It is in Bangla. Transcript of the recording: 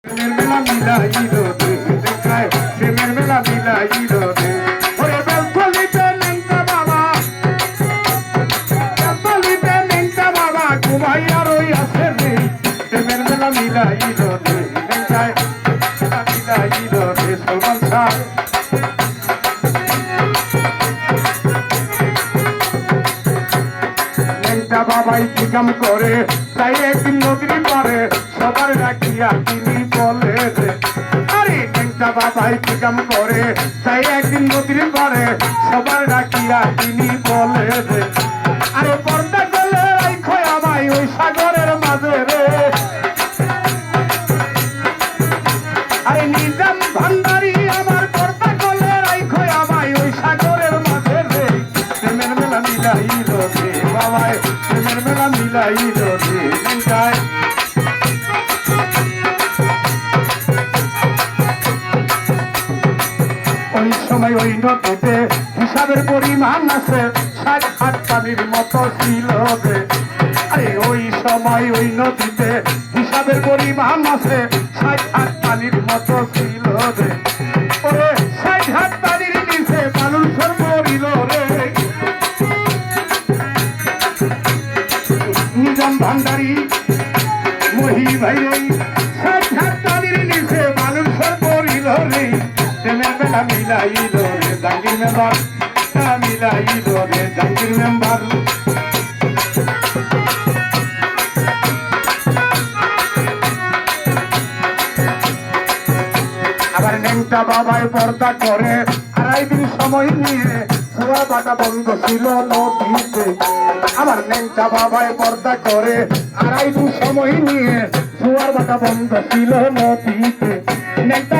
প্রেমের মেলা মিলাইল রে দেখায় প্রেমের মেলা মিলাইল রে ওরে বেলতলিতে লেংটা বাবা বেলতলিতে লেংটা বাবা ঘুমাইয়া রই আছে রে প্রেমের মেলা মিলাইল রে দেখায় মিলাইল রে সলমান শাহ লেংটা বাবাই কি কাম করে তাই একদিন নদীর পারে সবার রাখিয়া তিনি বলে রে আরে লেংটা বাবাই কি কাম করে তাই একদিন নদীর পারে সবার রাখিয়া তিনি বলে রে আরে পর্দা করলে রাইখো আমায় ওই সাগরের মাঝে রে আরে নিজাম ভান্ডারি আমার পর্দা করলে রাইখো আমায় ওই সাগরের মাঝে রে প্রেমের মেলা মিলাইল রে বাবাই প্রেমের মেলা মিলাইল রে লেংটায় ওই সময় ওই নদীতে হিসাবের পরিমাণ আছে ৬০ হাত পানির মতো ছিল রে আরে ওই সময় ওই নদীতে হিসাবের পরিমাণ আছে ৬০ হাত পানির মতো ছিল রে ওরে ৬০ হাত পানির নিচে বালুর সর পড়িল রে নিজাম ভান্ডারি মহি ভাই ৬০ হাত পানির নিচে বালুর সর পড়িল রে প্রেমের মেলা মিলাইল রে জাঙ্গির মেম্বার মিলাইল রে জাঙ্গির মেম্বার আবার লেংটা বাবাই পর্দা করে ২.৫ দিন সময় নিয়ে কুয়া বাটা বন্ধ ছিল নদীতে আবার লেংটা বাবাই পর্দা করে ২.৫ দিন সময় নিয়ে কুয়ার বাটা বন্ধ ছিল নদীতে লেংটা